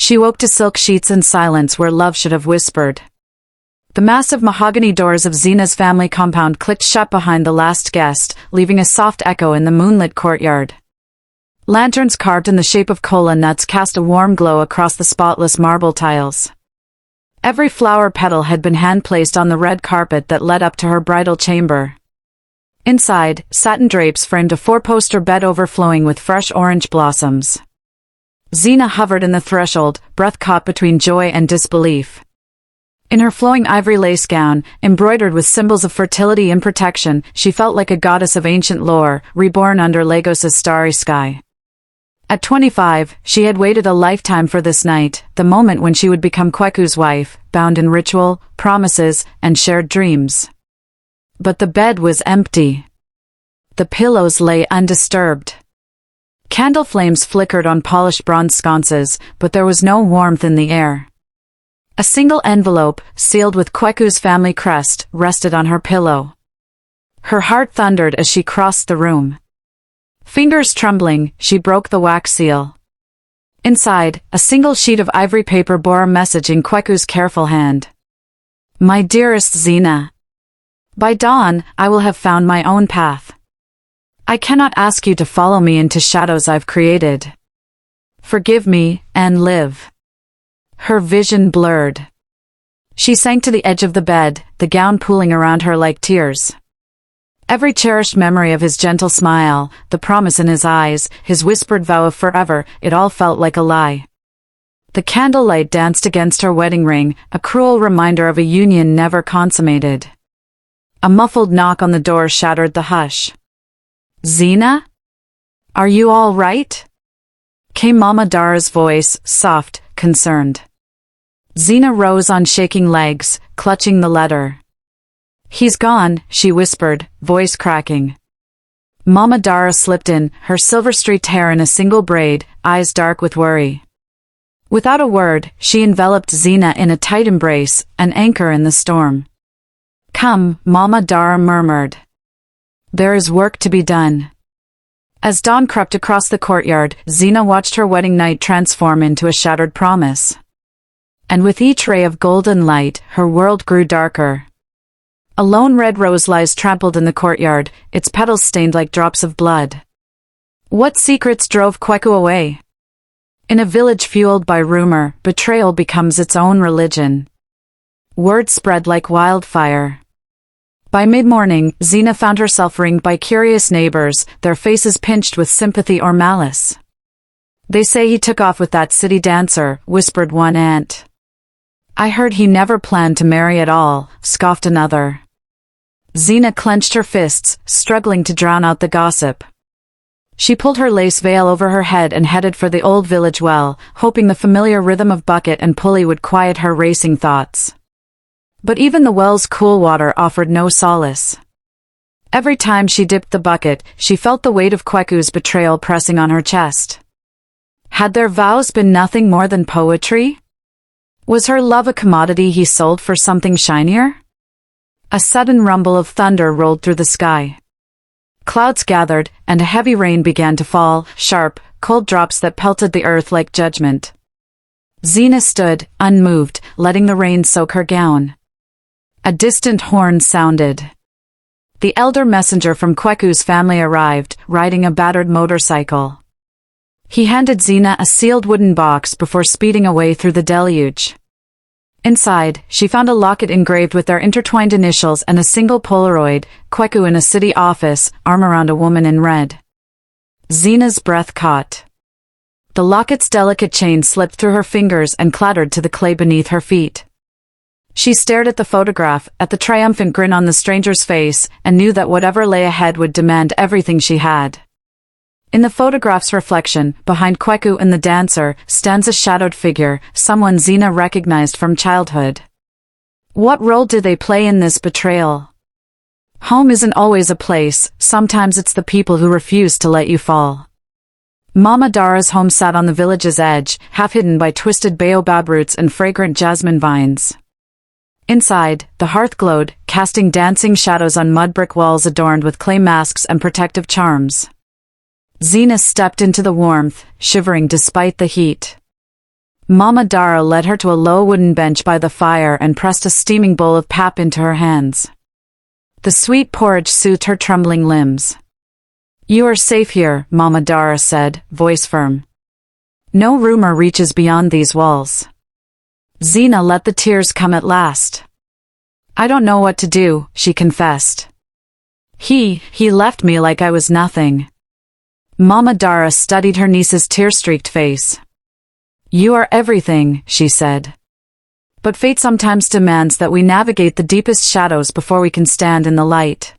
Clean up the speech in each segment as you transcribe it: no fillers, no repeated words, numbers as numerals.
She woke to silk sheets and silence where love should have whispered. The massive mahogany doors of Zena's family compound clicked shut behind the last guest, leaving a soft echo in the moonlit courtyard. Lanterns carved in the shape of cola nuts cast a warm glow across the spotless marble tiles. Every flower petal had been hand-placed on the red carpet that led up to her bridal chamber. Inside, satin drapes framed a four-poster bed overflowing with fresh orange blossoms. Zena hovered in the threshold, breath caught between joy and disbelief. In her flowing ivory lace gown, embroidered with symbols of fertility and protection, she felt like a goddess of ancient lore, reborn under Lagos's starry sky. At 25, she had waited a lifetime for this night, the moment when she would become Kweku's wife, bound in ritual, promises, and shared dreams. But the bed was empty. The pillows lay undisturbed. Candle flames flickered on polished bronze sconces, but there was no warmth in the air. A single envelope, sealed with Kweku's family crest, rested on her pillow. Her heart thundered as she crossed the room. Fingers trembling, she broke the wax seal. Inside, a single sheet of ivory paper bore a message in Kweku's careful hand. My dearest Zena. By dawn, I will have found my own path. I cannot ask you to follow me into shadows I've created. Forgive me, and live. Her vision blurred. She sank to the edge of the bed, the gown pooling around her like tears. Every cherished memory of his gentle smile, the promise in his eyes, his whispered vow of forever, it all felt like a lie. The candlelight danced against her wedding ring, a cruel reminder of a union never consummated. A muffled knock on the door shattered the hush. Zena? Are you all right? Came Mama Dara's voice, soft, concerned. Zena rose on shaking legs, clutching the letter. He's gone, she whispered, voice cracking. Mama Dara slipped in, her silver-streaked hair in a single braid, eyes dark with worry. Without a word, she enveloped Zena in a tight embrace, an anchor in the storm. Come, Mama Dara murmured. There is work to be done. As dawn crept across the courtyard, Zena watched her wedding night transform into a shattered promise. And with each ray of golden light, her world grew darker. A lone red rose lies trampled in the courtyard, its petals stained like drops of blood. What secrets drove Kweku away? In a village fueled by rumor, betrayal becomes its own religion. Word spread like wildfire. By mid-morning, Zena found herself ringed by curious neighbors, their faces pinched with sympathy or malice. They say he took off with that city dancer, whispered one aunt. I heard he never planned to marry at all, scoffed another. Zena clenched her fists, struggling to drown out the gossip. She pulled her lace veil over her head and headed for the old village well, hoping the familiar rhythm of bucket and pulley would quiet her racing thoughts. But even the well's cool water offered no solace. Every time she dipped the bucket, she felt the weight of Kweku's betrayal pressing on her chest. Had their vows been nothing more than poetry? Was her love a commodity he sold for something shinier? A sudden rumble of thunder rolled through the sky. Clouds gathered, and a heavy rain began to fall, sharp, cold drops that pelted the earth like judgment. Zena stood, unmoved, letting the rain soak her gown. A distant horn sounded. The elder messenger from Kweku's family arrived, riding a battered motorcycle. He handed Zena a sealed wooden box before speeding away through the deluge. Inside, she found a locket engraved with their intertwined initials and a single Polaroid, Kweku in a city office, arm around a woman in red. Zena's breath caught. The locket's delicate chain slipped through her fingers and clattered to the clay beneath her feet. She stared at the photograph, at the triumphant grin on the stranger's face, and knew that whatever lay ahead would demand everything she had. In the photograph's reflection, behind Kweku and the dancer, stands a shadowed figure, someone Zena recognized from childhood. What role do they play in this betrayal? Home isn't always a place, sometimes it's the people who refuse to let you fall. Mama Dara's home sat on the village's edge, half hidden by twisted baobab roots and fragrant jasmine vines. Inside, the hearth glowed, casting dancing shadows on mud brick walls adorned with clay masks and protective charms. Zena stepped into the warmth, shivering despite the heat. Mama Dara led her to a low wooden bench by the fire and pressed a steaming bowl of pap into her hands. The sweet porridge soothed her trembling limbs. "You are safe here," Mama Dara said, voice firm. "No rumor reaches beyond these walls." Zina let the tears come at last. "I don't know what to do," she confessed. He left me like I was nothing." Mama Dara studied her niece's tear-streaked face. "You are everything," she said. "But fate sometimes demands that we navigate the deepest shadows before we can stand in the light."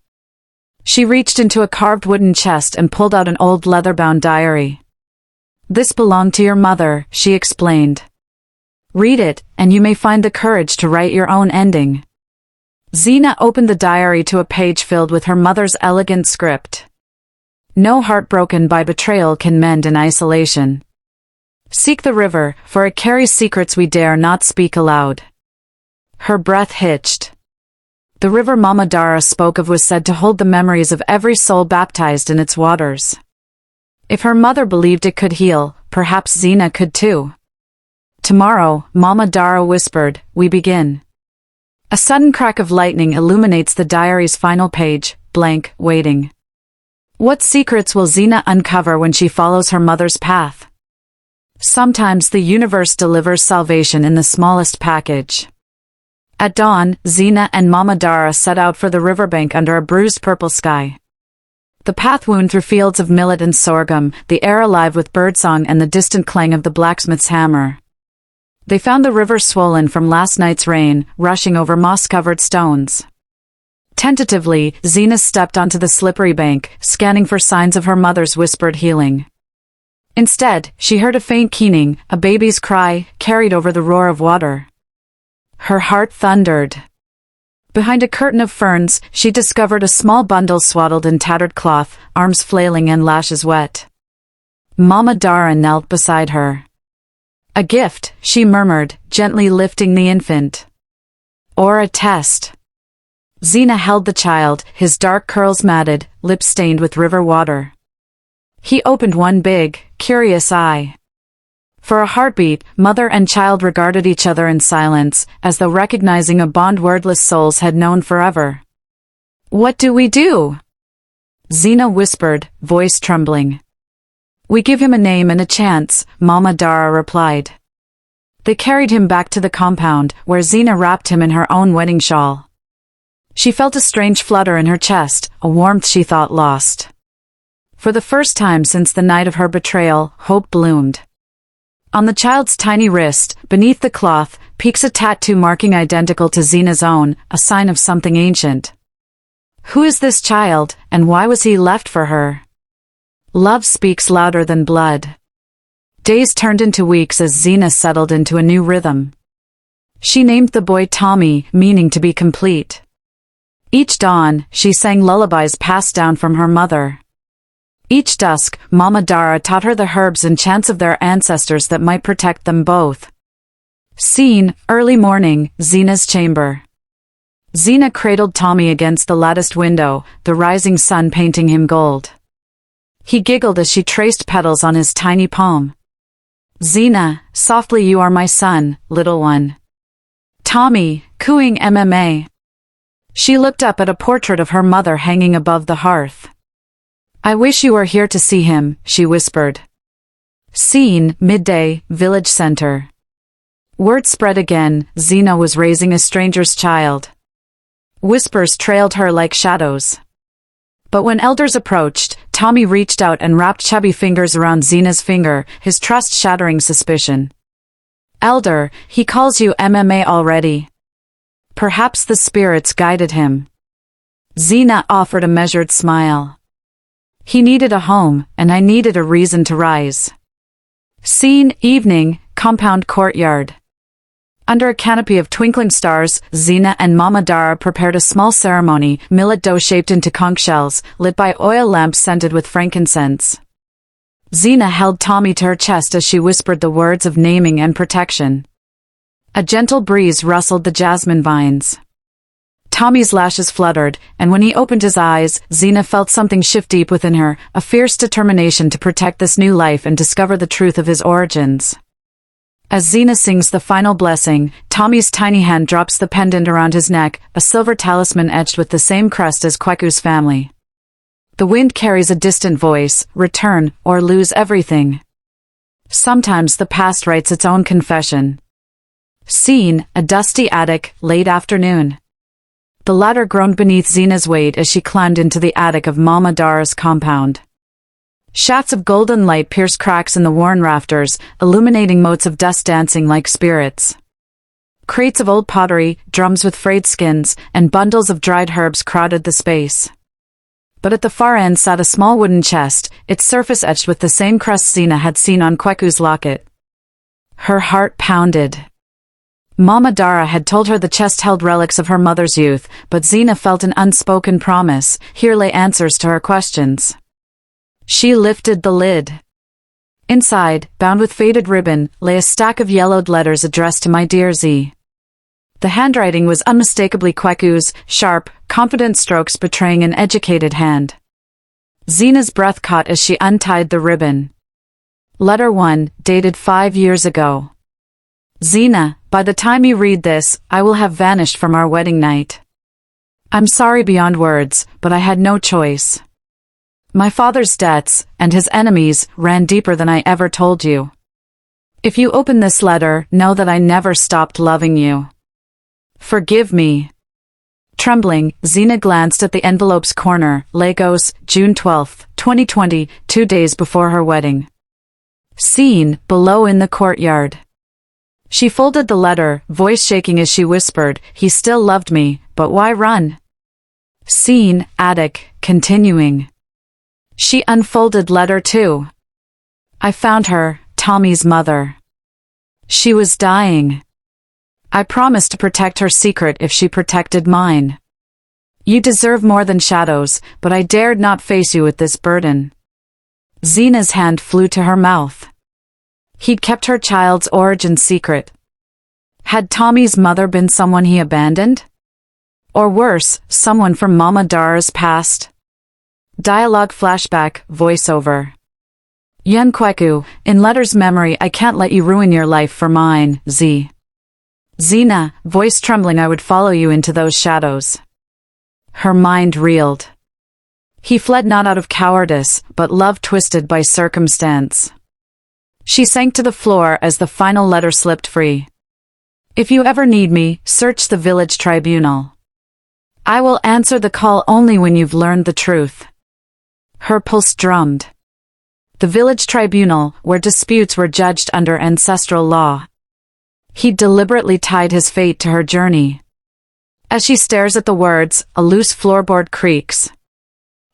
She reached into a carved wooden chest and pulled out an old leather-bound diary. "This belonged to your mother," she explained. "Read it, and you may find the courage to write your own ending." Zina opened the diary to a page filled with her mother's elegant script. "No heart broken by betrayal can mend in isolation. Seek the river, for it carries secrets we dare not speak aloud." Her breath hitched. The river Mama Dara spoke of was said to hold the memories of every soul baptized in its waters. If her mother believed it could heal, perhaps Zina could too. "Tomorrow," Mama Dara whispered, "we begin." A sudden crack of lightning illuminates the diary's final page, blank, waiting. What secrets will Zina uncover when she follows her mother's path? Sometimes the universe delivers salvation in the smallest package. At dawn, Zina and Mama Dara set out for the riverbank under a bruised purple sky. The path wound through fields of millet and sorghum, the air alive with birdsong and the distant clang of the blacksmith's hammer. They found the river swollen from last night's rain, rushing over moss-covered stones. Tentatively, Zina stepped onto the slippery bank, scanning for signs of her mother's whispered healing. Instead, she heard a faint keening, a baby's cry, carried over the roar of water. Her heart thundered. Behind a curtain of ferns, she discovered a small bundle swaddled in tattered cloth, arms flailing and lashes wet. Mama Dara knelt beside her. "A gift," she murmured, gently lifting the infant. "Or a test." Zina held the child, his dark curls matted, lips stained with river water. He opened one big, curious eye. For a heartbeat, mother and child regarded each other in silence, as though recognizing a bond wordless souls had known forever. "What do we do?" Zina whispered, voice trembling. "We give him a name and a chance," Mama Dara replied. They carried him back to the compound, where Zina wrapped him in her own wedding shawl. She felt a strange flutter in her chest, a warmth she thought lost. For the first time since the night of her betrayal, hope bloomed. On the child's tiny wrist, beneath the cloth, peeks a tattoo marking identical to Zina's own, a sign of something ancient. Who is this child, and why was he left for her? Love speaks louder than blood. Days turned into weeks as Zina settled into a new rhythm. She named the boy Tommy, meaning to be complete. Each dawn, she sang lullabies passed down from her mother. Each dusk, Mama Dara taught her the herbs and chants of their ancestors that might protect them both. Scene, early morning, Zina's chamber. Zina cradled Tommy against the latticed window, the rising sun painting him gold. He giggled as she traced petals on his tiny palm. "Zina, softly you are my son, little one." Tommy, cooing MMA. She looked up at a portrait of her mother hanging above the hearth. "I wish you were here to see him," she whispered. Scene, midday, village center. Word spread again, Zina was raising a stranger's child. Whispers trailed her like shadows. But when elders approached, Tommy reached out and wrapped chubby fingers around Zina's finger, his trust shattering suspicion. "Elder, he calls you MMA already." Perhaps the spirits guided him. Zina offered a measured smile. "He needed a home, and I needed a reason to rise." Scene, evening, compound courtyard. Under a canopy of twinkling stars, Zina and Mama Dara prepared a small ceremony, millet dough shaped into conch shells, lit by oil lamps scented with frankincense. Zina held Tommy to her chest as she whispered the words of naming and protection. A gentle breeze rustled the jasmine vines. Tommy's lashes fluttered, and when he opened his eyes, Zina felt something shift deep within her, a fierce determination to protect this new life and discover the truth of his origins. As Zina sings the final blessing, Tommy's tiny hand drops the pendant around his neck, a silver talisman etched with the same crest as Kweku's family. The wind carries a distant voice, return, or lose everything. Sometimes the past writes its own confession. Scene, a dusty attic, late afternoon. The ladder groaned beneath Zina's weight as she climbed into the attic of Mama Dara's compound. Shafts of golden light pierced cracks in the worn rafters, illuminating motes of dust dancing like spirits. Crates of old pottery, drums with frayed skins, and bundles of dried herbs crowded the space. But at the far end sat a small wooden chest, its surface etched with the same crest Zina had seen on Kweku's locket. Her heart pounded. Mama Dara had told her the chest held relics of her mother's youth, but Zina felt an unspoken promise: here lay answers to her questions. She lifted the lid. Inside, bound with faded ribbon, lay a stack of yellowed letters addressed to my dear Z. The handwriting was unmistakably Kweku's, sharp, confident strokes betraying an educated hand. Zina's breath caught as she untied the ribbon. Letter 1, dated 5 years ago. Zina, by the time you read this, I will have vanished from our wedding night. I'm sorry beyond words, but I had no choice. My father's debts, and his enemies, ran deeper than I ever told you. If you open this letter, know that I never stopped loving you. Forgive me. Trembling, Zina glanced at the envelope's corner. Lagos, June 12, 2020, 2 days before her wedding. Scene, below in the courtyard. She folded the letter, voice shaking as she whispered, he still loved me, but why run? Scene, attic, continuing. She unfolded letter 2. I found her, Tommy's mother. She was dying. I promised to protect her secret if she protected mine. You deserve more than shadows, but I dared not face you with this burden. Zina's hand flew to her mouth. He'd kept her child's origin secret. Had Tommy's mother been someone he abandoned? Or worse, someone from Mama Dara's past? Dialogue flashback, voiceover. Yun Kweku, in letter's memory, I can't let you ruin your life for mine, Z. Zina, voice trembling, I would follow you into those shadows. Her mind reeled. He fled not out of cowardice, but love twisted by circumstance. She sank to the floor as the final letter slipped free. If you ever need me, search the village tribunal. I will answer the call only when you've learned the truth. Her pulse drummed. The village tribunal, where disputes were judged under ancestral law. He deliberately tied his fate to her journey. As she stares at the words, a loose floorboard creaks.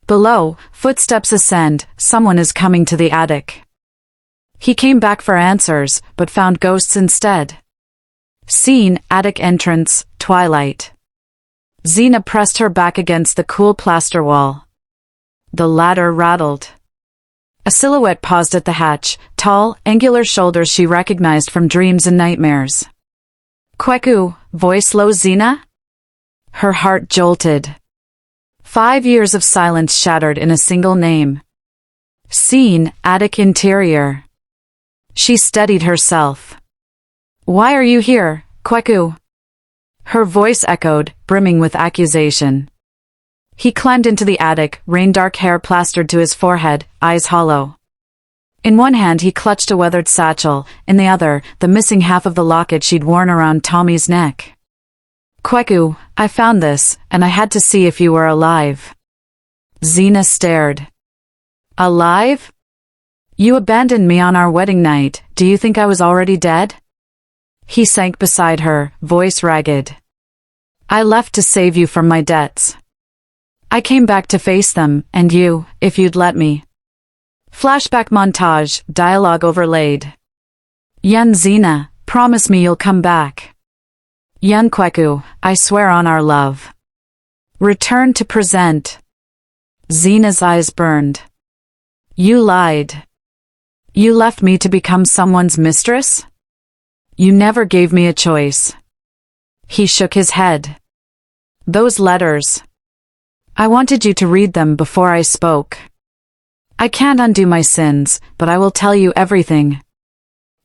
Below, footsteps ascend, someone is coming to the attic. He came back for answers, but found ghosts instead. Scene, attic entrance, twilight. Zina pressed her back against the cool plaster wall. The ladder rattled. A silhouette paused at the hatch, tall, angular shoulders she recognized from dreams and nightmares. Kweku, voice low. Zina? Her heart jolted. 5 years of silence shattered in a single name. Scene, attic interior. She steadied herself. Why are you here, Kweku? Her voice echoed, brimming with accusation. He climbed into the attic, rain-dark hair plastered to his forehead, eyes hollow. In one hand he clutched a weathered satchel, in the other, the missing half of the locket she'd worn around Tommy's neck. Kweku, I found this, and I had to see if you were alive. Zina stared. Alive? You abandoned me on our wedding night, do you think I was already dead? He sank beside her, voice ragged. I left to save you from my debts. I came back to face them, and you, if you'd let me. Flashback montage, dialogue overlaid. Yun Zina, promise me you'll come back. Yun Kweku, I swear on our love. Return to present. Zina's eyes burned. You lied. You left me to become someone's mistress? You never gave me a choice. He shook his head. Those letters. I wanted you to read them before I spoke. I can't undo my sins, but I will tell you everything.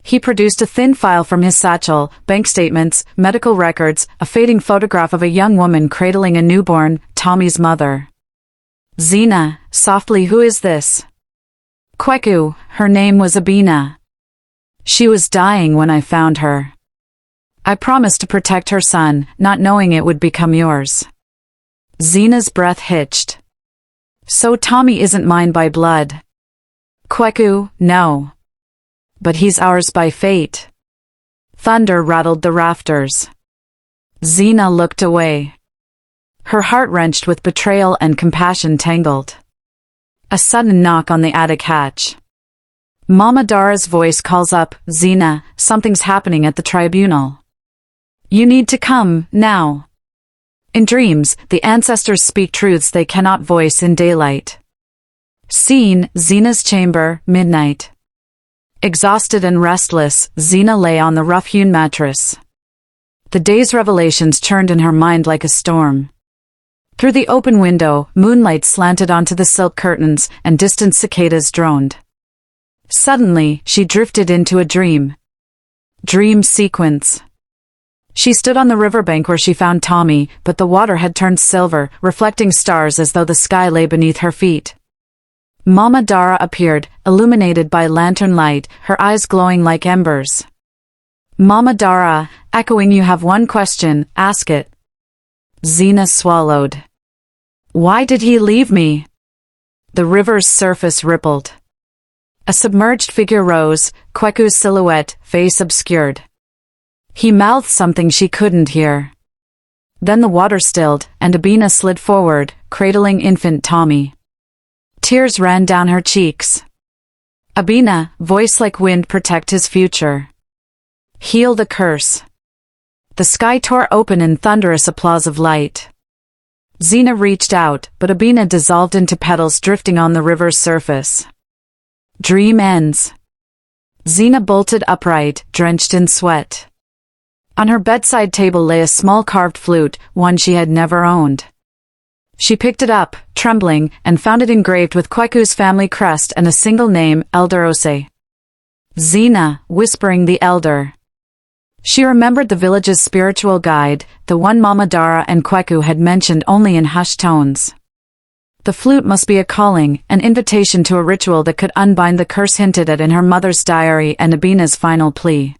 He produced a thin file from his satchel, bank statements, medical records, a fading photograph of a young woman cradling a newborn, Tommy's mother. Zina, softly, who is this? Kweku, her name was Abina. She was dying when I found her. I promised to protect her son, not knowing it would become yours. Zina's breath hitched. So Tommy isn't mine by blood. Kweku, no. But he's ours by fate. Thunder rattled the rafters. Zina looked away. Her heart wrenched with betrayal and compassion tangled. A sudden knock on the attic hatch. Mama Dara's voice calls up, Zina, something's happening at the tribunal. You need to come, now. In dreams, the ancestors speak truths they cannot voice in daylight. Scene, Zina's chamber, midnight. Exhausted and restless, Zina lay on the rough-hewn mattress. The day's revelations churned in her mind like a storm. Through the open window, moonlight slanted onto the silk curtains, and distant cicadas droned. Suddenly, she drifted into a dream. Dream sequence. She stood on the riverbank where she found Tommy, but the water had turned silver, reflecting stars as though the sky lay beneath her feet. Mama Dara appeared, illuminated by lantern light, her eyes glowing like embers. Mama Dara, echoing, you have one question, ask it. Zina swallowed. Why did he leave me? The river's surface rippled. A submerged figure rose, Kweku's silhouette, face obscured. He mouthed something she couldn't hear. Then the water stilled, and Abina slid forward, cradling infant Tommy. Tears ran down her cheeks. Abina, voice like wind, protect his future. Heal the curse. The sky tore open in thunderous applause of light. Zina reached out, but Abina dissolved into petals drifting on the river's surface. Dream ends. Zina bolted upright, drenched in sweat. On her bedside table lay a small carved flute, one she had never owned. She picked it up, trembling, and found it engraved with Kweku's family crest and a single name, Elder Ose. Zina, whispering the elder. She remembered the village's spiritual guide, the one Mama Dara and Kweku had mentioned only in hushed tones. The flute must be a calling, an invitation to a ritual that could unbind the curse hinted at in her mother's diary and Abina's final plea.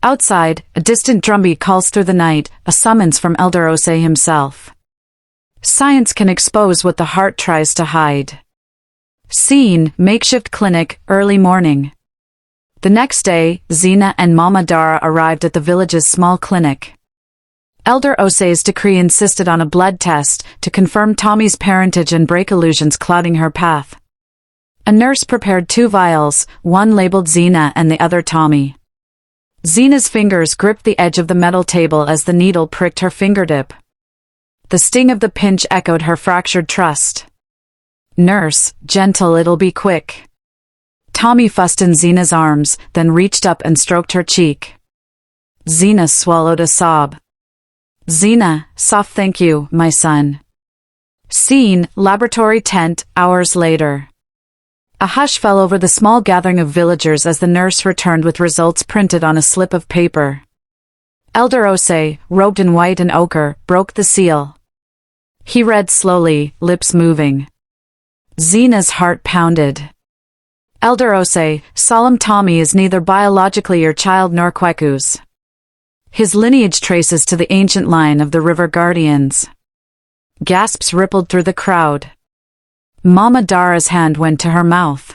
Outside, a distant drumbeat calls through the night, a summons from Elder Ose himself. Science can expose what the heart tries to hide. Scene, Makeshift Clinic, early morning. The next day, Zina and Mama Dara arrived at the village's small clinic. Elder Ose's decree insisted on a blood test to confirm Tommy's parentage and break illusions clouding her path. A nurse prepared 2 vials, one labeled Zina and the other Tommy. Zina's fingers gripped the edge of the metal table as the needle pricked her fingertip. The sting of the pinch echoed her fractured trust. Nurse, gentle, it'll be quick. Tommy fussed in Zina's arms, then reached up and stroked her cheek. Zina swallowed a sob. Zina, soft thank you, my son. Scene, laboratory tent, hours later. A hush fell over the small gathering of villagers as the nurse returned with results printed on a slip of paper. Elder Ose, robed in white and ochre, broke the seal. He read slowly, lips moving. Zina's heart pounded. Elder Ose, solemn Tommy is neither biologically your child nor Kweku's. His lineage traces to the ancient line of the river guardians. Gasps rippled through the crowd. Mama Dara's hand went to her mouth.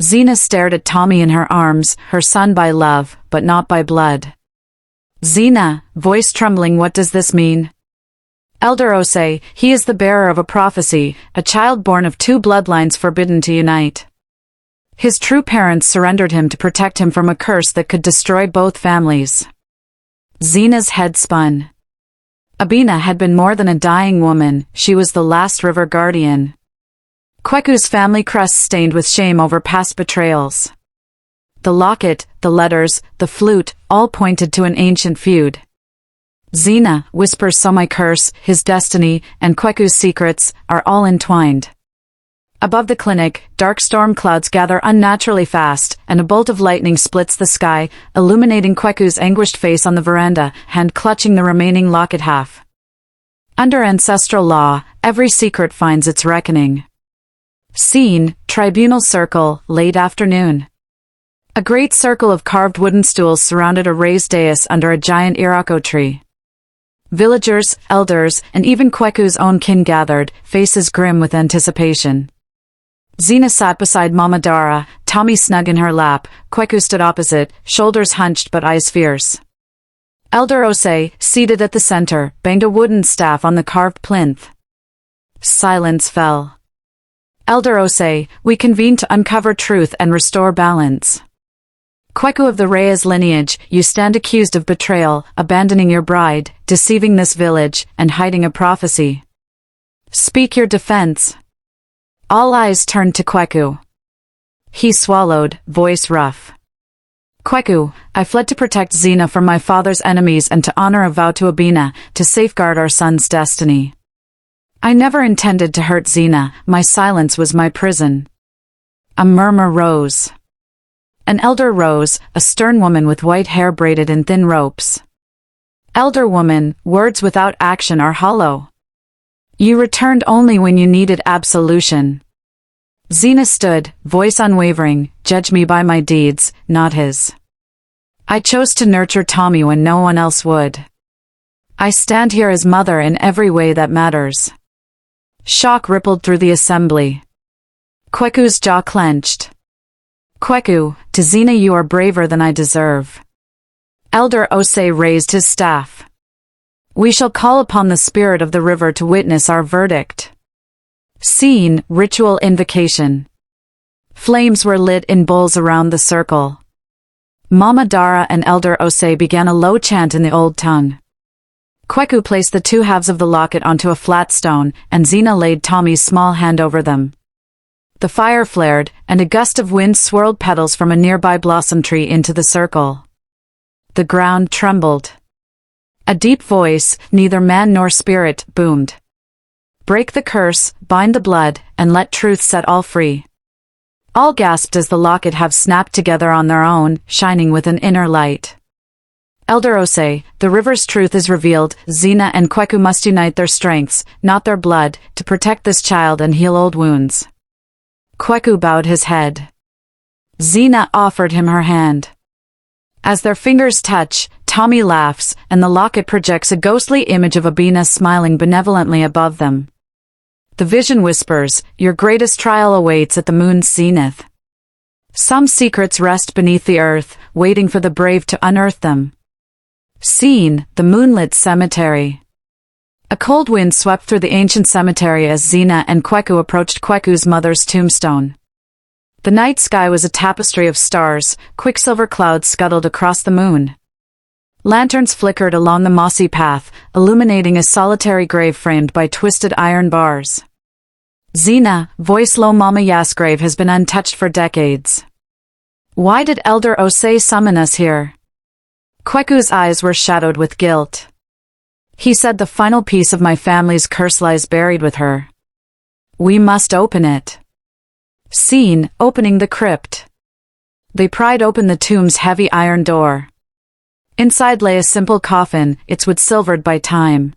Zina stared at Tommy in her arms, her son by love, but not by blood. Zina, voice trembling, what does this mean? Elder Ose, he is the bearer of a prophecy, a child born of 2 bloodlines forbidden to unite. His true parents surrendered him to protect him from a curse that could destroy both families. Zina's head spun. Abina had been more than a dying woman, she was the last river guardian. Kweku's family crest stained with shame over past betrayals. The locket, the letters, the flute, all pointed to an ancient feud. Zina, whispers, so my curse, his destiny, and Kweku's secrets, are all entwined. Above the clinic, dark storm clouds gather unnaturally fast, and a bolt of lightning splits the sky, illuminating Kweku's anguished face on the veranda, hand clutching the remaining locket half. Under ancestral law, every secret finds its reckoning. Scene, Tribunal Circle, late afternoon. A great circle of carved wooden stools surrounded a raised dais under a giant irako tree. Villagers, elders, and even Kweku's own kin gathered, faces grim with anticipation. Xena sat beside Mama Dara, Tommy snug in her lap. Kweku stood opposite, shoulders hunched but eyes fierce. Elder Osei, seated at the center, banged a wooden staff on the carved plinth. Silence fell. Elder Osei, we convene to uncover truth and restore balance. Kweku of the Reyes lineage, you stand accused of betrayal, abandoning your bride, deceiving this village, and hiding a prophecy. Speak your defense. All eyes turned to Kweku. He swallowed, voice rough. Kweku, I fled to protect Xena from my father's enemies and to honor a vow to Abina, to safeguard our son's destiny. I never intended to hurt Xena, my silence was my prison. A murmur rose. An elder rose, a stern woman with white hair braided in thin ropes. Elder woman, words without action are hollow. You returned only when you needed absolution. Xena stood, voice unwavering, judge me by my deeds, not his. I chose to nurture Tommy when no one else would. I stand here as mother in every way that matters. Shock rippled through the assembly. Kweku's jaw clenched. Kweku, to Xena you are braver than I deserve. Elder Osei raised his staff. We shall call upon the spirit of the river to witness our verdict. Scene, ritual invocation. Flames were lit in bowls around the circle. Mama Dara and Elder Osei began a low chant in the old tongue. Kweku placed the two halves of the locket onto a flat stone, and Xena laid Tommy's small hand over them. The fire flared, and a gust of wind swirled petals from a nearby blossom tree into the circle. The ground trembled. A deep voice, neither man nor spirit, boomed. Break the curse, bind the blood, and let truth set all free. All gasped as the locket halves snapped together on their own, shining with an inner light. Elder Osei, the river's truth is revealed. Xena and Kweku must unite their strengths, not their blood, to protect this child and heal old wounds. Kweku bowed his head. Xena offered him her hand. As their fingers touch, Tommy laughs, and the locket projects a ghostly image of Abina smiling benevolently above them. The vision whispers, your greatest trial awaits at the moon's zenith. Some secrets rest beneath the earth, waiting for the brave to unearth them. Scene, the moonlit cemetery. A cold wind swept through the ancient cemetery as Xena and Kweku approached Kweku's mother's tombstone. The night sky was a tapestry of stars, quicksilver clouds scuttled across the moon. Lanterns flickered along the mossy path, illuminating a solitary grave framed by twisted iron bars. Xena, voice low, Mama Ya's grave has been untouched for decades. Why did Elder Osei summon us here? Kweku's eyes were shadowed with guilt. He said the final piece of my family's curse lies buried with her. We must open it. Scene, opening the crypt. They pried open the tomb's heavy iron door. Inside lay a simple coffin, its wood silvered by time.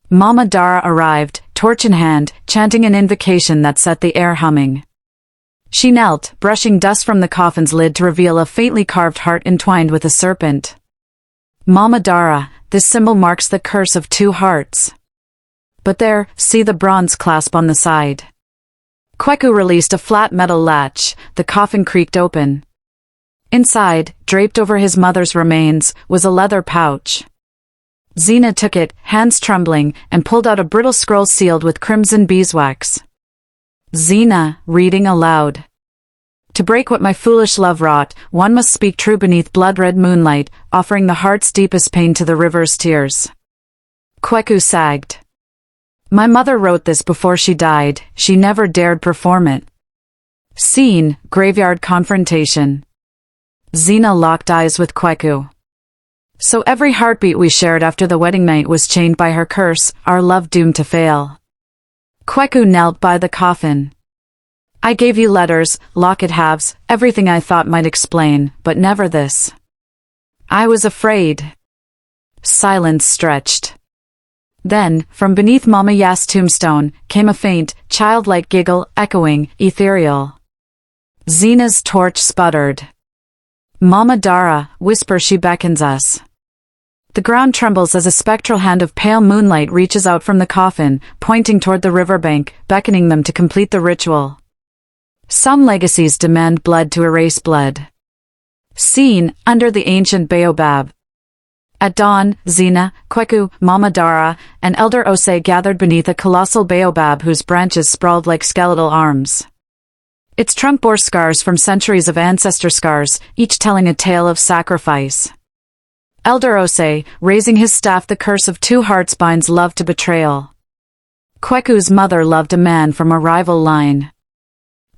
Mama Dara arrived, torch in hand, chanting an invocation that set the air humming. She knelt, brushing dust from the coffin's lid to reveal a faintly carved heart entwined with a serpent. Mama Dara, this symbol marks the curse of two hearts. But there, see the bronze clasp on the side. Kweku released a flat metal latch, the coffin creaked open. Inside, draped over his mother's remains, was a leather pouch. Xena took it, hands trembling, and pulled out a brittle scroll sealed with crimson beeswax. Xena, reading aloud. To break what my foolish love wrought, one must speak true beneath blood-red moonlight, offering the heart's deepest pain to the river's tears. Kweku sagged. My mother wrote this before she died, she never dared perform it. Scene, graveyard confrontation. Xena locked eyes with Kweku. So every heartbeat we shared after the wedding night was chained by her curse, our love doomed to fail. Kweku knelt by the coffin. I gave you letters, locket halves, everything I thought might explain, but never this. I was afraid. Silence stretched. Then, from beneath Mama Yas's tombstone, came a faint, childlike giggle, echoing, ethereal. Zena's torch sputtered. Mama Dara, whisper, she beckons us. The ground trembles as a spectral hand of pale moonlight reaches out from the coffin, pointing toward the riverbank, beckoning them to complete the ritual. Some legacies demand blood to erase blood. Scene, under the ancient Baobab. At dawn, Zena, Kweku, Mama Dara, and Elder Ose gathered beneath a colossal baobab whose branches sprawled like skeletal arms. Its trunk bore scars from centuries of ancestor scars, each telling a tale of sacrifice. Elder Ose, raising his staff, the curse of two hearts binds love to betrayal. Kweku's mother loved a man from a rival line.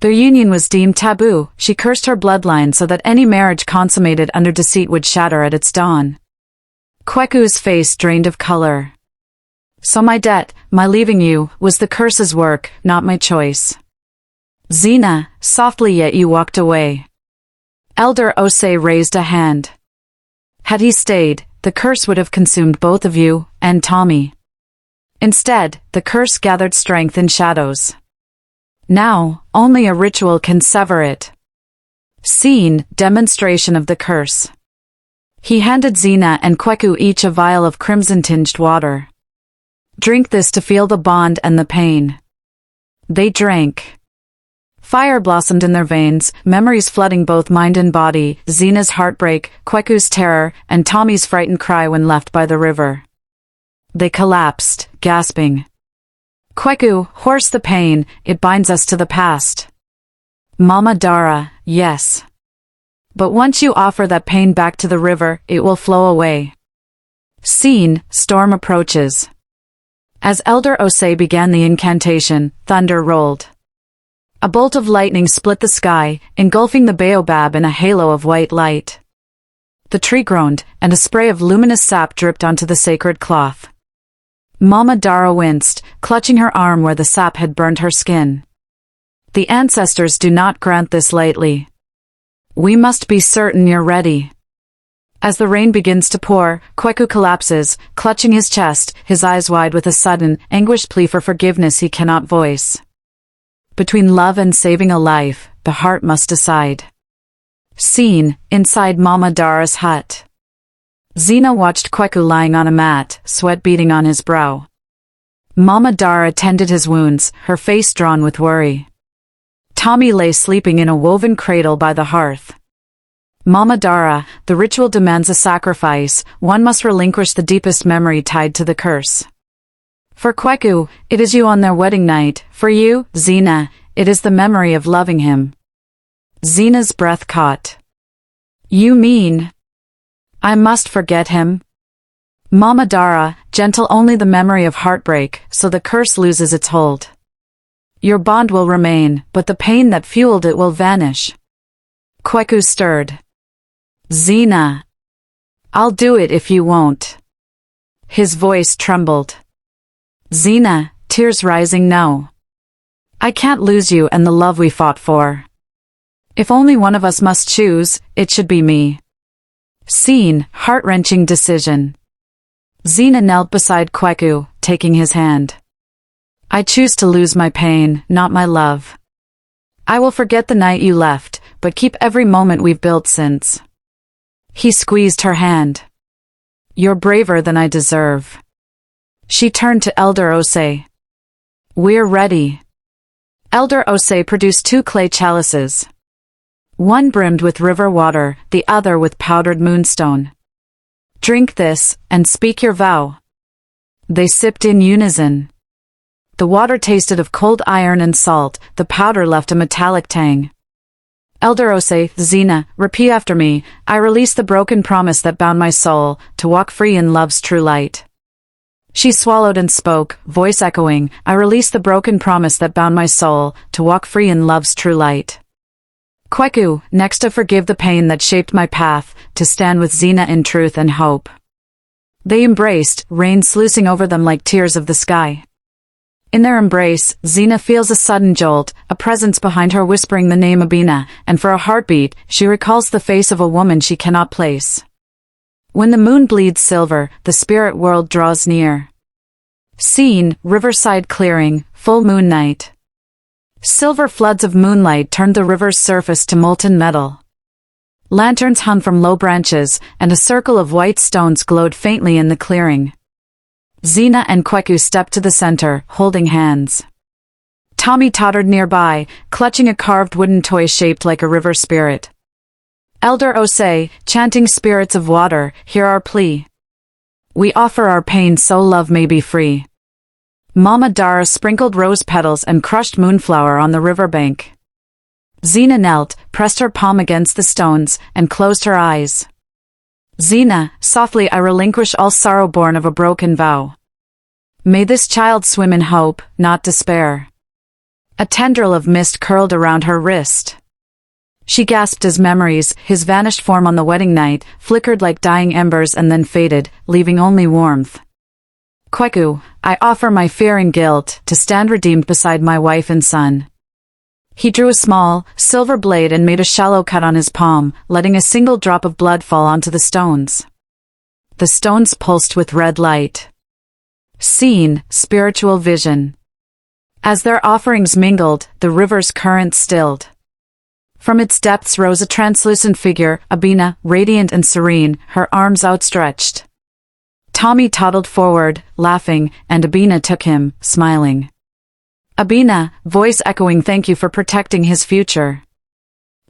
Their union was deemed taboo. She cursed her bloodline so that any marriage consummated under deceit would shatter at its dawn. Kweku's face drained of color. So my debt, my leaving you, was the curse's work, not my choice. Zena, softly yet you walked away. Elder Ose raised a hand. Had he stayed, the curse would have consumed both of you, and Tommy. Instead, the curse gathered strength in shadows. Now, only a ritual can sever it. Scene, demonstration of the curse. He handed Zena and Kweku each a vial of crimson-tinged water. Drink this to feel the bond and the pain. They drank. Fire blossomed in their veins, memories flooding both mind and body, Zena's heartbreak, Kweku's terror, and Tommy's frightened cry when left by the river. They collapsed, gasping. Kweku, hoarse the pain, it binds us to the past. Mama Dara, yes. But once you offer that pain back to the river, it will flow away. Scene, storm approaches. As Elder Ose began the incantation, thunder rolled. A bolt of lightning split the sky, engulfing the baobab in a halo of white light. The tree groaned, and a spray of luminous sap dripped onto the sacred cloth. Mama Dara winced, clutching her arm where the sap had burned her skin. The ancestors do not grant this lightly. We must be certain you're ready. As the rain begins to pour, Kweku collapses, clutching his chest, his eyes wide with a sudden, anguished plea for forgiveness he cannot voice. Between love and saving a life, the heart must decide. Scene, inside Mama Dara's hut. Zena watched Kweku lying on a mat, sweat beading on his brow. Mama Dara tended his wounds, her face drawn with worry. Tommy lay sleeping in a woven cradle by the hearth. Mama Dara, the ritual demands a sacrifice, one must relinquish the deepest memory tied to the curse. For Kweku, it is you on their wedding night, for you, Zena, it is the memory of loving him. Zena's breath caught. You mean? I must forget him? Mama Dara, gentle only the memory of heartbreak, so the curse loses its hold. Your bond will remain, but the pain that fueled it will vanish. Kweku stirred. Zena. I'll do it if you won't. His voice trembled. Zena, tears rising, no. I can't lose you and the love we fought for. If only one of us must choose, it should be me. Scene, heart-wrenching decision. Zena knelt beside Kweku, taking his hand. I choose to lose my pain, not my love. I will forget the night you left, but keep every moment we've built since. He squeezed her hand. You're braver than I deserve. She turned to Elder Ose. We're ready. Elder Ose produced 2 clay chalices. One brimmed with river water, the other with powdered moonstone. Drink this, and speak your vow. They sipped in unison. The water tasted of cold iron and salt, the powder left a metallic tang. Elder Ose, Zena, repeat after me, I release the broken promise that bound my soul, to walk free in love's true light. She swallowed and spoke, voice echoing, I release the broken promise that bound my soul, to walk free in love's true light. Kweku, next to forgive the pain that shaped my path, to stand with Zena in truth and hope. They embraced, rain sluicing over them like tears of the sky. In their embrace, Zina feels a sudden jolt, a presence behind her whispering the name Abina, and for a heartbeat, she recalls the face of a woman she cannot place. When the moon bleeds silver, the spirit world draws near. Scene, riverside clearing, full moon night. Silver floods of moonlight turned the river's surface to molten metal. Lanterns hung from low branches, and a circle of white stones glowed faintly in the clearing. Zina and Kweku stepped to the center, holding hands. Tommy tottered nearby, clutching a carved wooden toy shaped like a river spirit. Elder Osei, chanting spirits of water, hear our plea. We offer our pain so love may be free. Mama Dara sprinkled rose petals and crushed moonflower on the riverbank. Zina knelt, pressed her palm against the stones, and closed her eyes. Zina, softly I relinquish all sorrow born of a broken vow. May this child swim in hope, not despair. A tendril of mist curled around her wrist. She gasped as memories, his vanished form on the wedding night, flickered like dying embers and then faded, leaving only warmth. Kweku, I offer my fear and guilt, to stand redeemed beside my wife and son. He drew a small, silver blade and made a shallow cut on his palm, letting a single drop of blood fall onto the stones. The stones pulsed with red light. Scene, spiritual vision. As their offerings mingled, the river's current stilled. From its depths rose a translucent figure, Abina, radiant and serene, her arms outstretched. Tommy toddled forward, laughing, and Abina took him, smiling. Abina, voice echoing thank you for protecting his future.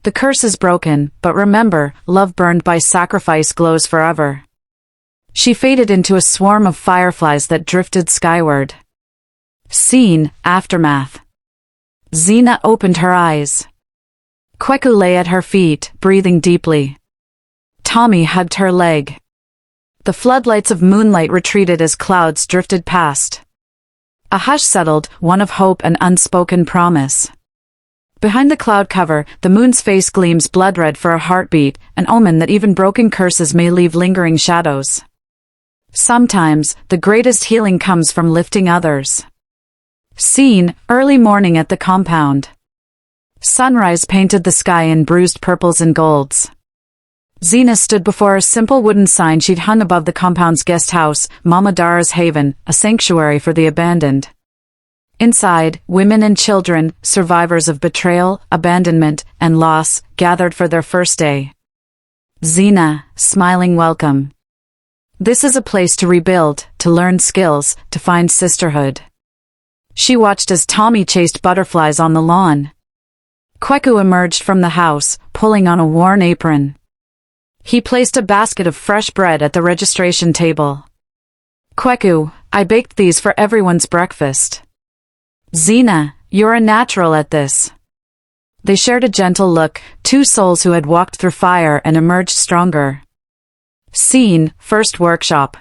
The curse is broken, but remember, love burned by sacrifice glows forever. She faded into a swarm of fireflies that drifted skyward. Scene, aftermath. Zina opened her eyes. Kweku lay at her feet, breathing deeply. Tommy hugged her leg. The floodlights of moonlight retreated as clouds drifted past. A hush settled, one of hope and unspoken promise. Behind the cloud cover, the moon's face gleams blood-red for a heartbeat, an omen that even broken curses may leave lingering shadows. Sometimes, the greatest healing comes from lifting others. Scene, early morning at the compound. Sunrise painted the sky in bruised purples and golds. Zina stood before a simple wooden sign she'd hung above the compound's guest house, Madaras Haven, a sanctuary for the abandoned. Inside, women and children, survivors of betrayal, abandonment, and loss, gathered for their first day. Zina, smiling welcome. This is a place to rebuild, to learn skills, to find sisterhood. She watched as Tommy chased butterflies on the lawn. Kweku emerged from the house, pulling on a worn apron. He placed a basket of fresh bread at the registration table. Kweku, I baked these for everyone's breakfast. Zina, you're a natural at this. They shared a gentle look, two souls who had walked through fire and emerged stronger. Scene, first workshop.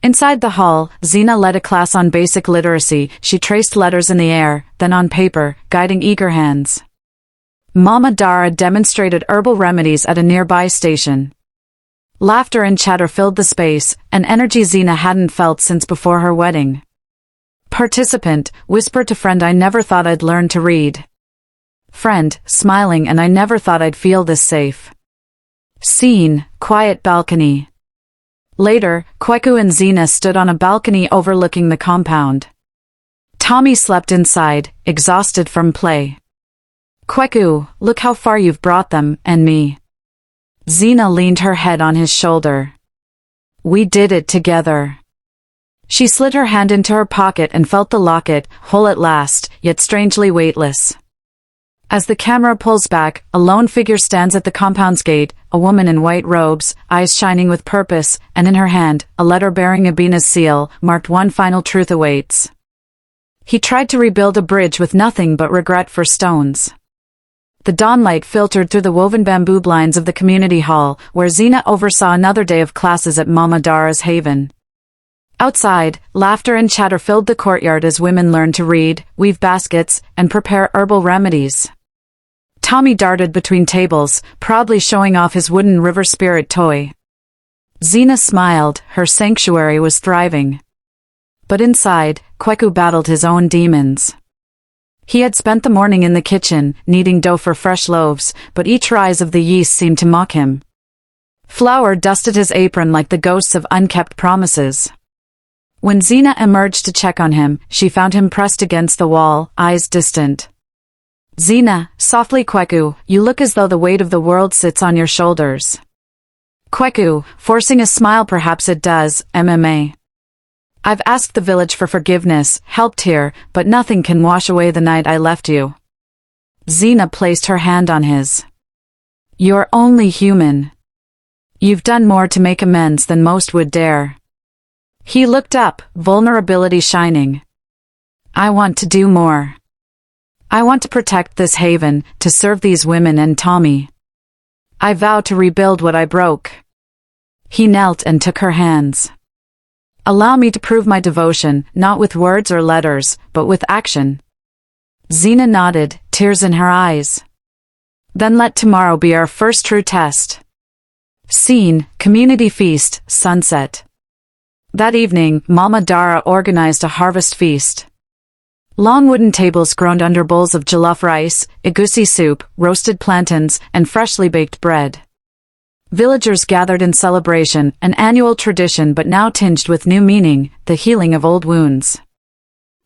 Inside the hall, Zina led a class on basic literacy. She traced letters in the air, then on paper, guiding eager hands. Mama Dara demonstrated herbal remedies at a nearby station. Laughter and chatter filled the space, an energy Zina hadn't felt since before her wedding. Participant, whispered to friend I never thought I'd learn to read. Friend, smiling and I never thought I'd feel this safe. Scene, quiet balcony. Later, Kweku and Zina stood on a balcony overlooking the compound. Tommy slept inside, exhausted from play. Kweku, look how far you've brought them, and me. Zina leaned her head on his shoulder. We did it together. She slid her hand into her pocket and felt the locket, whole at last, yet strangely weightless. As the camera pulls back, a lone figure stands at the compound's gate, a woman in white robes, eyes shining with purpose, and in her hand, a letter bearing Abina's seal, marked one final truth awaits. He tried to rebuild a bridge with nothing but regret for stones. The dawnlight filtered through the woven bamboo blinds of the community hall, where Zina oversaw another day of classes at Madaras Haven. Outside, laughter and chatter filled the courtyard as women learned to read, weave baskets, and prepare herbal remedies. Tommy darted between tables, proudly showing off his wooden river spirit toy. Zina smiled, her sanctuary was thriving. But inside, Kweku battled his own demons. He had spent the morning in the kitchen, kneading dough for fresh loaves, but each rise of the yeast seemed to mock him. Flour dusted his apron like the ghosts of unkept promises. When Zina emerged to check on him, she found him pressed against the wall, eyes distant. "Zina," softly, "Kweku, you look as though the weight of the world sits on your shoulders." Kweku, forcing a smile, "Perhaps it does, MMA. I've asked the village for forgiveness, helped here, but nothing can wash away the night I left you." Zina placed her hand on his. "You're only human. You've done more to make amends than most would dare." He looked up, vulnerability shining. "I want to do more. I want to protect this haven, to serve these women and Tommy. I vow to rebuild what I broke." He knelt and took her hands. "Allow me to prove my devotion, not with words or letters, but with action." Zina nodded, tears in her eyes. "Then let tomorrow be our first true test." Scene, community feast, sunset. That evening, Mama Dara organized a harvest feast. Long wooden tables groaned under bowls of jollof rice, egusi soup, roasted plantains, and freshly baked bread. Villagers gathered in celebration, an annual tradition but now tinged with new meaning, the healing of old wounds.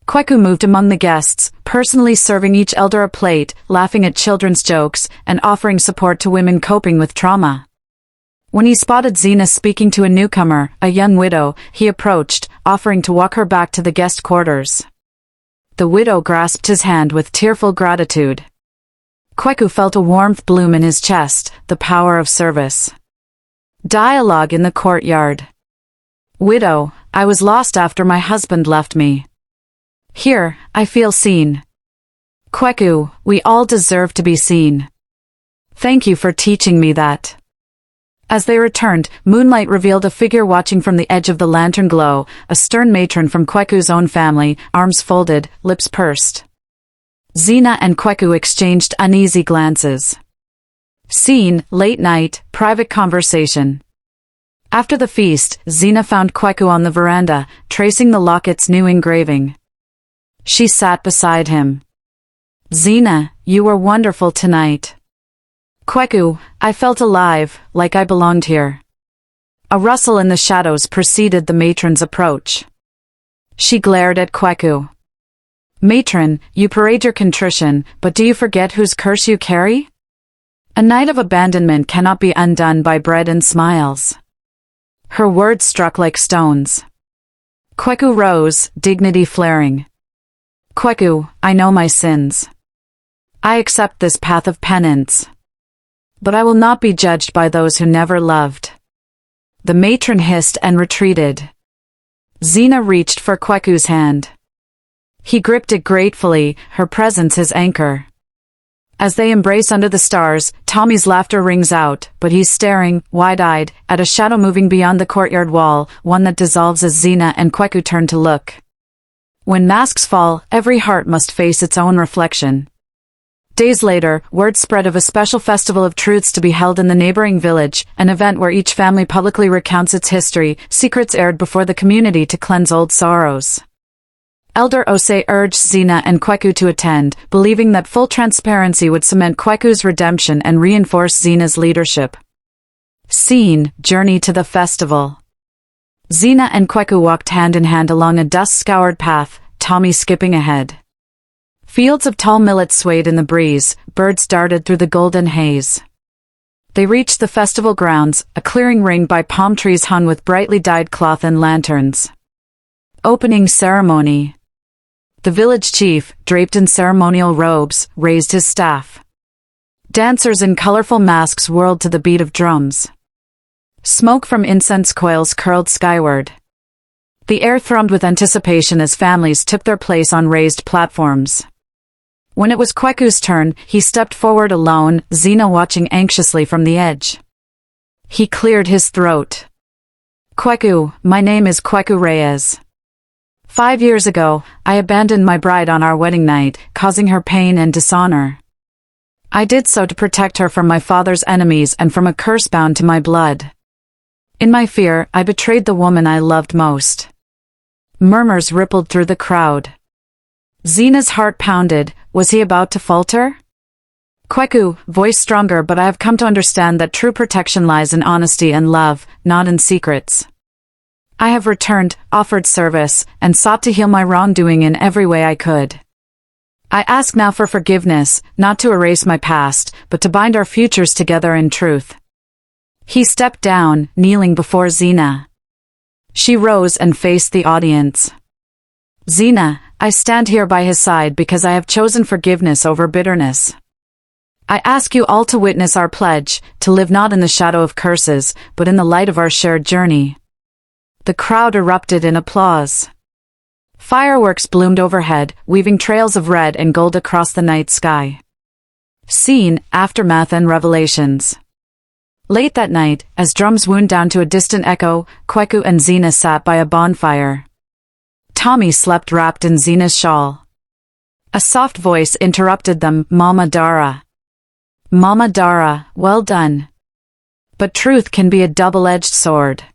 Kweku moved among the guests, personally serving each elder a plate, laughing at children's jokes, and offering support to women coping with trauma. When he spotted Zina speaking to a newcomer, a young widow, he approached, offering to walk her back to the guest quarters. The widow grasped his hand with tearful gratitude. Kweku felt a warmth bloom in his chest, the power of service. Dialogue in the courtyard. "Widow, I was lost after my husband left me. Here, I feel seen." "Kweku, we all deserve to be seen. Thank you for teaching me that." As they returned, moonlight revealed a figure watching from the edge of the lantern glow, a stern matron from Kweku's own family, arms folded, lips pursed. Zina and Kweku exchanged uneasy glances. Scene, late night, private conversation. After the feast, Zina found Kweku on the veranda, tracing the locket's new engraving. She sat beside him. "Zina, you were wonderful tonight." "Kweku, I felt alive, like I belonged here." A rustle in the shadows preceded the matron's approach. She glared at Kweku. "Matron, you parade your contrition, but do you forget whose curse you carry? A night of abandonment cannot be undone by bread and smiles." Her words struck like stones. Kweku rose, dignity flaring. "Kweku, I know my sins. I accept this path of penance. But I will not be judged by those who never loved." The matron hissed and retreated. Zina reached for Kweku's hand. He gripped it gratefully, her presence his anchor. As they embrace under the stars, Tommy's laughter rings out, but he's staring, wide-eyed, at a shadow moving beyond the courtyard wall, one that dissolves as Zina and Kweku turn to look. When masks fall, every heart must face its own reflection. Days later, word spread of a special festival of truths to be held in the neighboring village, an event where each family publicly recounts its history, secrets aired before the community to cleanse old sorrows. Elder Osei urged Zina and Kweku to attend, believing that full transparency would cement Kweku's redemption and reinforce Zina's leadership. Scene, journey to the festival. Zina and Kweku walked hand in hand along a dust-scoured path, Tommy skipping ahead. Fields of tall millet swayed in the breeze, birds darted through the golden haze. They reached the festival grounds, a clearing ringed by palm trees hung with brightly dyed cloth and lanterns. Opening ceremony. The village chief, draped in ceremonial robes, raised his staff. Dancers in colorful masks whirled to the beat of drums. Smoke from incense coils curled skyward. The air thrummed with anticipation as families took their place on raised platforms. When it was Kweku's turn, he stepped forward alone, Zina watching anxiously from the edge. He cleared his throat. "Kweku, my name is Kweku Reyes. 5 years ago, I abandoned my bride on our wedding night, causing her pain and dishonor. I did so to protect her from my father's enemies and from a curse bound to my blood. In my fear, I betrayed the woman I loved most. Murmurs rippled through the crowd. Zena's heart pounded. Was he about to falter? Kweku, voice stronger, but I have come to understand that true protection lies in honesty and love, not in secrets. I have returned, offered service, and sought to heal my wrongdoing in every way I could. I ask now for forgiveness, not to erase my past, but to bind our futures together in truth. He stepped down, kneeling before Zena. She rose and faced the audience. Zena, I stand here by his side because I have chosen forgiveness over bitterness. I ask you all to witness our pledge, to live not in the shadow of curses, but in the light of our shared journey. The crowd erupted in applause. Fireworks bloomed overhead, weaving trails of red and gold across the night sky. Scene, aftermath and revelations. Late that night, as drums wound down to a distant echo, Kweku and Zena sat by a bonfire. Tommy slept wrapped in Zena's shawl. A soft voice interrupted them, Mama Dara. Mama Dara, well done. But truth can be a double-edged sword.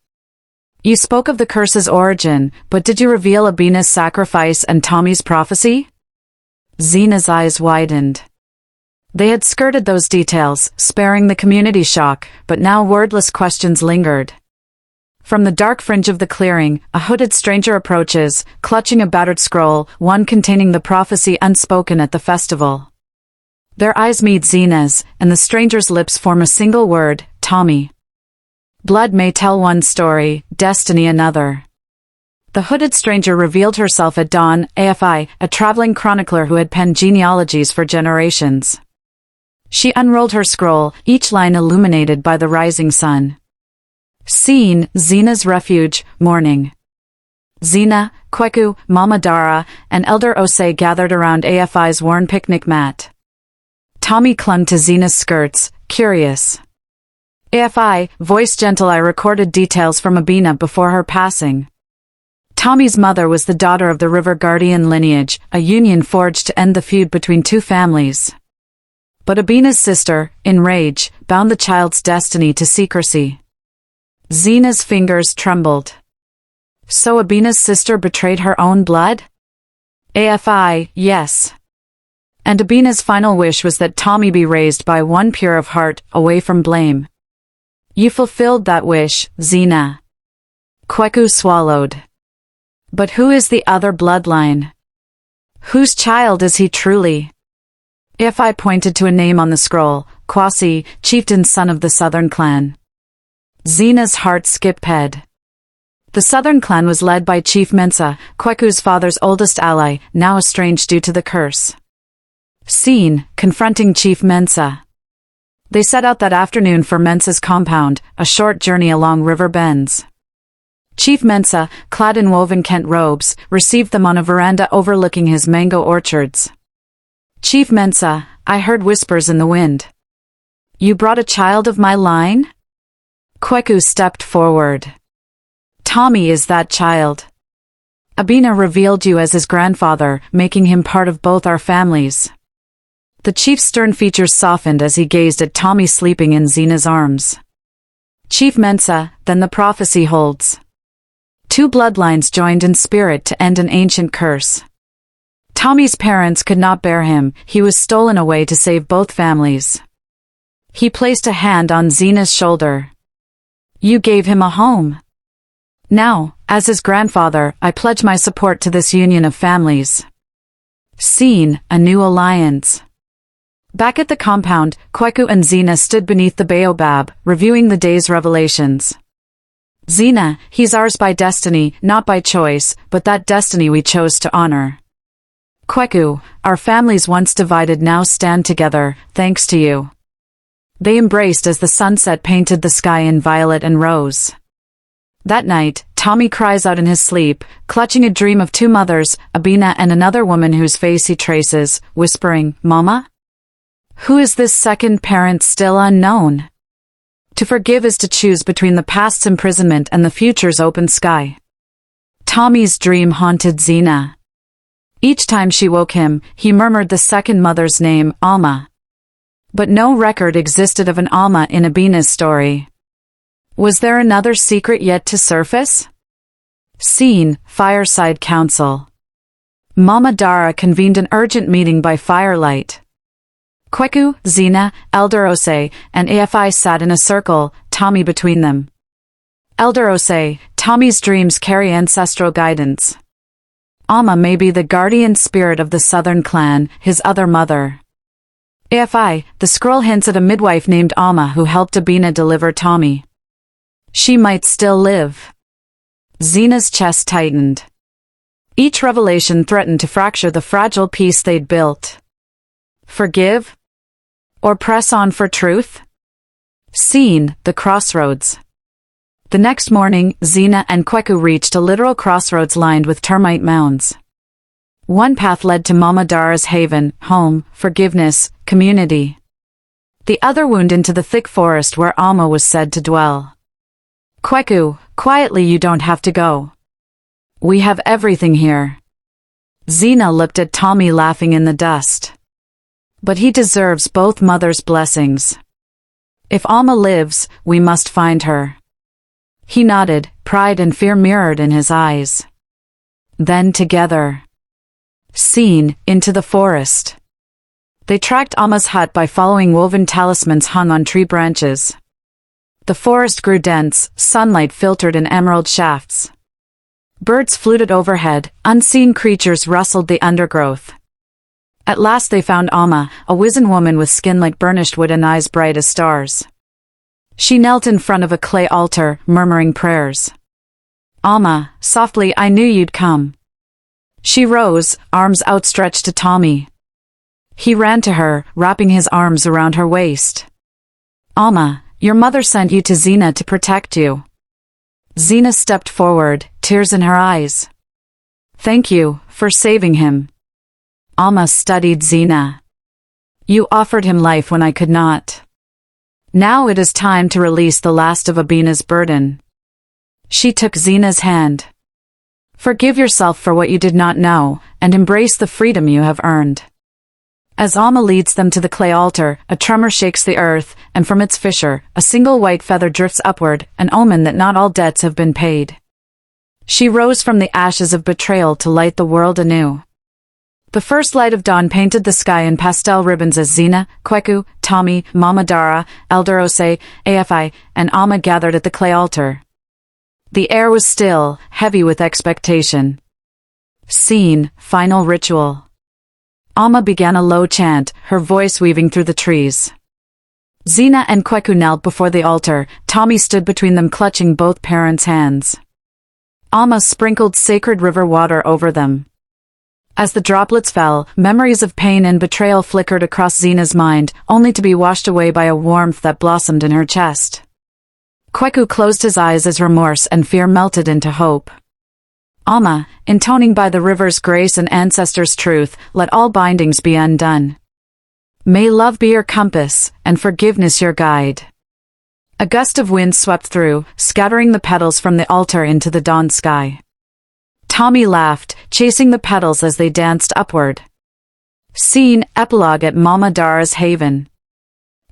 You spoke of the curse's origin, but did you reveal Abina's sacrifice and Tommy's prophecy? Zena's eyes widened. They had skirted those details, sparing the community shock, but now wordless questions lingered. From the dark fringe of the clearing, a hooded stranger approaches, clutching a battered scroll, one containing the prophecy unspoken at the festival. Their eyes meet Zena's, and the stranger's lips form a single word, Tommy. Blood may tell one story, destiny another. The hooded stranger revealed herself at dawn, AFI, a traveling chronicler who had penned genealogies for generations. She unrolled her scroll, each line illuminated by the rising sun. Scene, Zena's refuge, morning. Zena, Kweku, Mama Dara, and Elder Osei gathered around AFI's worn picnic mat. Tommy clung to Zena's skirts, curious. AFI, voice gentle, I recorded details from Abina before her passing. Tommy's mother was the daughter of the River Guardian lineage, a union forged to end the feud between two families. But Abina's sister, in rage, bound the child's destiny to secrecy. Zena's fingers trembled. So Abina's sister betrayed her own blood? AFI, yes. And Abina's final wish was that Tommy be raised by one pure of heart, away from blame. You fulfilled that wish, Zena. Kweku swallowed. But who is the other bloodline? Whose child is he truly? AFI pointed to a name on the scroll, Kwasi, chieftain's son of the Southern clan. Zena's heart skipped ahead. The Southern clan was led by Chief Mensa, Kweku's father's oldest ally, now estranged due to the curse. Scene, confronting Chief Mensa. They set out that afternoon for Mensa's compound, a short journey along river bends. Chief Mensa, clad in woven Kent robes, received them on a veranda overlooking his mango orchards. Chief Mensa, I heard whispers in the wind. You brought a child of my line? Kweku stepped forward. Tommy is that child. Abina revealed you as his grandfather, making him part of both our families. The chief's stern features softened as he gazed at Tommy sleeping in Zena's arms. Chief Mensa, then the prophecy holds. Two bloodlines joined in spirit to end an ancient curse. Tommy's parents could not bear him, he was stolen away to save both families. He placed a hand on Zena's shoulder. You gave him a home. Now, as his grandfather, I pledge my support to this union of families. Scene, a new alliance. Back at the compound, Kweku and Zena stood beneath the Baobab, reviewing the day's revelations. Zena, he's ours by destiny, not by choice, but that destiny we chose to honor. Kweku, our families once divided now stand together, thanks to you. They embraced as the sunset painted the sky in violet and rose. That night, Tommy cries out in his sleep, clutching a dream of two mothers, Abina and another woman whose face he traces, whispering, Mama? Who is this second parent still unknown? To forgive is to choose between the past's imprisonment and the future's open sky. Tommy's dream haunted Zena. Each time she woke him, he murmured the second mother's name, Alma. But no record existed of an Alma in Abina's story. Was there another secret yet to surface? Scene, Fireside Council. Mama Dara convened an urgent meeting by firelight. Kweku, Zina, Elder Ose, and AFI sat in a circle, Tommy between them. Elder Ose, Tommy's dreams carry ancestral guidance. Amma may be the guardian spirit of the southern clan, his other mother. AFI, the scroll hints at a midwife named Amma who helped Abina deliver Tommy. She might still live. Zina's chest tightened. Each revelation threatened to fracture the fragile peace they'd built. Forgive? Or press on for truth? Scene, the crossroads. The next morning, Zina and Kweku reached a literal crossroads lined with termite mounds. One path led to Madaras Haven, home, forgiveness, community. The other wound into the thick forest where Amma was said to dwell. Kweku, quietly, you don't have to go. We have everything here. Zina looked at Tommy laughing in the dust. But he deserves both mothers' blessings. If Amma lives, we must find her. He nodded, pride and fear mirrored in his eyes. Then together. Scene, into the forest. They tracked Amma's hut by following woven talismans hung on tree branches. The forest grew dense, sunlight filtered in emerald shafts. Birds fluted overhead, unseen creatures rustled the undergrowth. At last they found Amma, a wizened woman with skin like burnished wood and eyes bright as stars. She knelt in front of a clay altar, murmuring prayers. Amma, softly, I knew you'd come. She rose, arms outstretched to Tommy. He ran to her, wrapping his arms around her waist. Amma, your mother sent you to Zina to protect you. Zina stepped forward, tears in her eyes. Thank you, for saving him. Amma studied Zina. You offered him life when I could not. Now it is time to release the last of Abina's burden. She took Zina's hand. Forgive yourself for what you did not know, and embrace the freedom you have earned. As Amma leads them to the clay altar, a tremor shakes the earth, and from its fissure, a single white feather drifts upward, an omen that not all debts have been paid. She rose from the ashes of betrayal to light the world anew. The first light of dawn painted the sky in pastel ribbons as Zina, Kweku, Tommy, Mama Dara, Elder Ose, AFI, and Amma gathered at the clay altar. The air was still, heavy with expectation. Scene, final ritual. Amma began a low chant, her voice weaving through the trees. Zina and Kweku knelt before the altar, Tommy stood between them clutching both parents' hands. Amma sprinkled sacred river water over them. As the droplets fell, memories of pain and betrayal flickered across Zina's mind, only to be washed away by a warmth that blossomed in her chest. Kweku closed his eyes as remorse and fear melted into hope. Amma, intoning by the river's grace and ancestors' truth, let all bindings be undone. May love be your compass, and forgiveness your guide. A gust of wind swept through, scattering the petals from the altar into the dawn sky. Tommy laughed, chasing the petals as they danced upward. Scene, epilogue at Madaras Haven.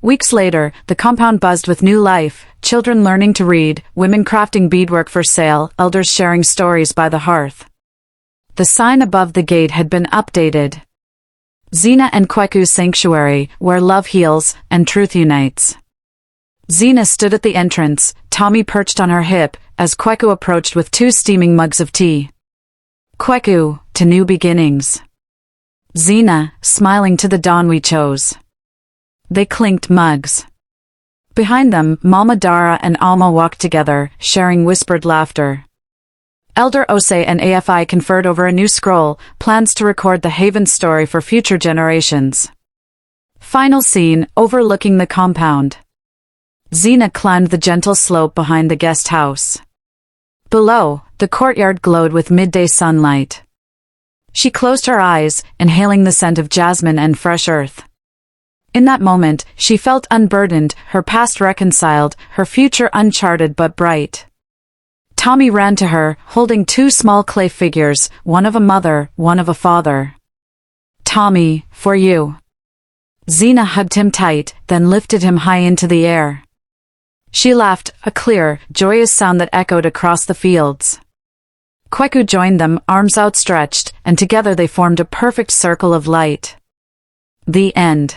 Weeks later, the compound buzzed with new life, children learning to read, women crafting beadwork for sale, elders sharing stories by the hearth. The sign above the gate had been updated. Zina and Kweku's sanctuary, where love heals and truth unites. Zina stood at the entrance, Tommy perched on her hip, as Kweku approached with 2 steaming mugs of tea. Kweku, to new beginnings. Zina, smiling to the dawn we chose. They clinked mugs. Behind them, Mama Dara and Alma walked together, sharing whispered laughter. Elder Ose and AFI conferred over a new scroll, plans to record the Haven story for future generations. Final scene, overlooking the compound. Zina climbed the gentle slope behind the guest house. Below, the courtyard glowed with midday sunlight. She closed her eyes, inhaling the scent of jasmine and fresh earth. In that moment, she felt unburdened, her past reconciled, her future uncharted but bright. Tommy ran to her, holding 2 small clay figures, one of a mother, one of a father. Tommy, for you. Zina hugged him tight, then lifted him high into the air. She laughed, a clear, joyous sound that echoed across the fields. Kweku joined them, arms outstretched, and together they formed a perfect circle of light. The end.